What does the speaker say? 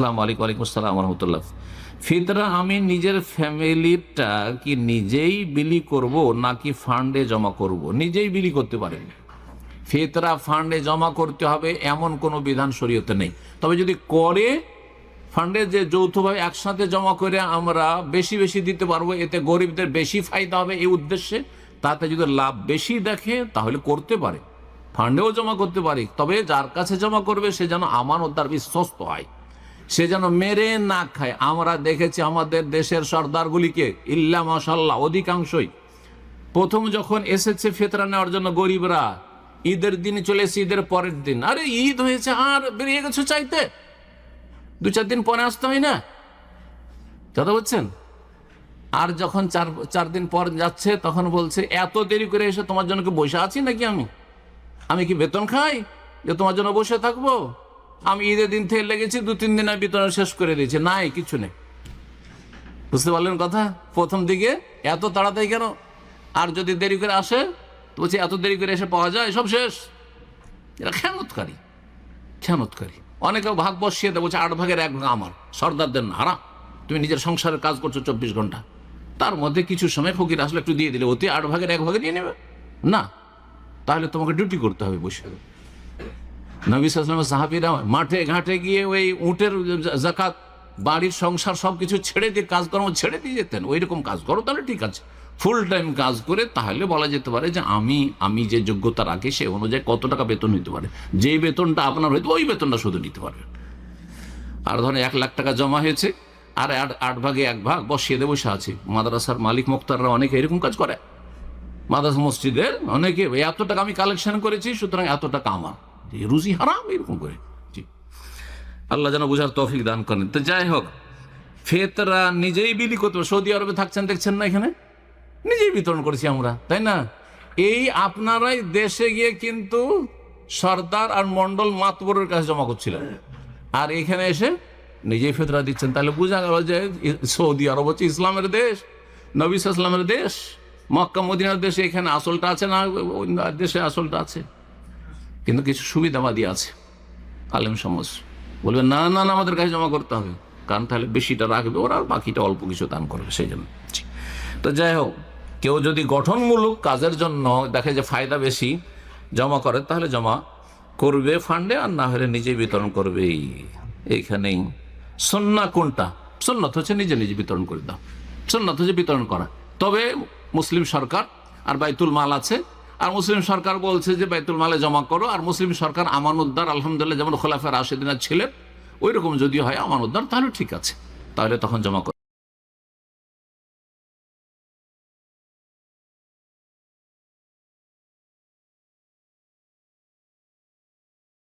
আসসালামু আলাইকুম। ওয়ালাইকুম আসসালাম রহমতুল্লাহ। ফিতরা আমি নিজের ফ্যামিলিটা কি নিজেই বিলি করব নাকি ফান্ডে জমা করব? নিজেই বিলি করতে পারেন। ফিতরা ফান্ডে জমা করতে হবে এমন কোনো বিধান শরীয়তে নেই। তবে যদি করে ফান্ডে যে যৌথভাবে একসাথে জমা করে আমরা বেশি বেশি দিতে পারবো, এতে গরিবদের বেশি ফায়দা হবে এই উদ্দেশ্যে, তাতে যদি লাভ বেশি দেখে তাহলে করতে পারে, ফান্ডেও জমা করতে পারে। তবে যার কাছে জমা করবে সে যেন আমানতদার বিশ্বস্ত হয়, সে যেন মেরে না খায়। আমরা দেখেছি আমাদের দেশের সর্দারগুলিকে, ইল্লা মাশাল্লাহ অধিকাংশই প্রথম যখন এসেছে ফিতরা নেওয়ার জন্য গরিবরা, ঈদের দিন চলে এসে ঈদের পরের দিন, আরে ঈদ হয়েছে আর বেরিয়ে গেছো চাইতে, 2-4 দিন পরে আসতে হয় না, কথা বলছেন। আর যখন চার দিন পর যাচ্ছে তখন বলছে এত দেরি করে এসে তোমার জন্য কি বসে আছি নাকি, আমি কি বেতন খাই যে তোমার জন্য বসে থাকবো? আমি ঈদের দিন থেকে লেগেছি, 2-3 দিন বেতন শেষ করে দিয়েছি, নাই কিছু নেই। বুঝতে পারলেন কথা? প্রথম দিকে এত তাড়াতাড়ি কেন? আর যদি দেরি করে আসে তো বলছি এত দেরি করে এসে পাওয়া যায়, সব শেষ। এরা খেয়ানতকারী। অনেকে ভাগ বসিয়ে দেয়, বলছে 8 ভাগের 1 ভাগ আমার, সর্দারদের না। হারাম। তুমি নিজের সংসারের কাজ করছো 24 ঘন্টা, তার মধ্যে কিছু সময় ফকির আসলে একটু দিয়ে দিলে, অতি 8 ভাগের 1 ভাগে নিয়ে নেবে না? তাহলে তোমাকে ডিউটি করতে হবে বসে। নবী সাল্লাল্লাহু আলাইহি ওয়াসাল্লাম সাহাবীরা মাঠে ঘাটে গিয়ে ওই উটের যাকাত, বাড়ির সংসার সবকিছু ছেড়ে দিয়ে, কাজকর্ম ছেড়ে দিয়ে যেতেন। ওই রকম কাজ করো তাহলে ঠিক আছে, ফুল টাইম কাজ করে, তাহলে বলা যেতে পারে যে আমি যে যোগ্যতা রাখি সে অনুযায়ী কত টাকা বেতন নিতে পারে, যে বেতনটা আপনার হয়তো ওই বেতনটা শুধু নিতে পারবে। আর ধরেন 1 লাখ টাকা জমা হয়েছে, আর 8 ভাগে 1 ভাগ বসিয়ে দিয়ে বসে আছে। মাদ্রাসার মালিক মুক্তাররা অনেকে এরকম কাজ করে, মাদ্রাসা মসজিদের অনেকে, এত টাকা আমি কালেকশন করেছি সুতরাং এত টাকা আমার, রুজি হারাম, এরকম করে। আল্লাহ যেন বুঝার তৌফিক দান করেন। তো যাই হোক, ফিতরা নিজেই বিলি করতে হবে। সৌদি আরবে থাকছেন, দেখছেন না, এখানে নিজেই বিতরণ করেছি আমরা, তাই না? এই আপনারাই দেশে গিয়ে কিন্তু সর্দার আর মন্ডল মাতবরের কাছে জমা করছিলেন, আর এখানে এসে নিজেই ফিতরা দিচ্ছেন। তাহলে বোঝা গেল যে সৌদি আরব হচ্ছে ইসলামের দেশ, নবী সাল্লাল্লাহু আলাইহি ওয়াসাল্লামের দেশ, মক্কা মদিনার দেশে। এখানে আসলটা আছে না, দেশে আসলটা আছে, কিন্তু কিছু সুবিধাবাদী আছে, আলেম সমাজ বলবে না না না আমাদের কাছে জমা করতে হবে, কারণ তাহলে বেশিটা রাখবে ওরা, আর বাকিটা অল্প কিছু দান করবে, সেই জন্য। তো যাই হোক, কেউ যদি গঠনমূলক কাজের জন্য দেখে যে ফায়দা বেশি জমা করে, তাহলে জমা করবে ফান্ডে, আর না হলে নিজে বিতরণ করবে। এইখানেই সুন্নাহ কোনটা? সুন্নাত হচ্ছে নিজে নিজে বিতরণ করে দাও, সুন্নাত হচ্ছে বিতরণ করা। তবে মুসলিম সরকার আর বাইতুল মাল আছে, আর মুসলিম সরকার বলছে যে বাইতুল মালে জমা করো, আর মুসলিম সরকার আমানতদার, আলহামদুলিল্লাহ যেমন খোলাফায়ে রাশেদিন ছিলেন ওই রকম যদি হয় আমানতদার, তাহলে ঠিক আছে, তাহলে তখন জমা করো।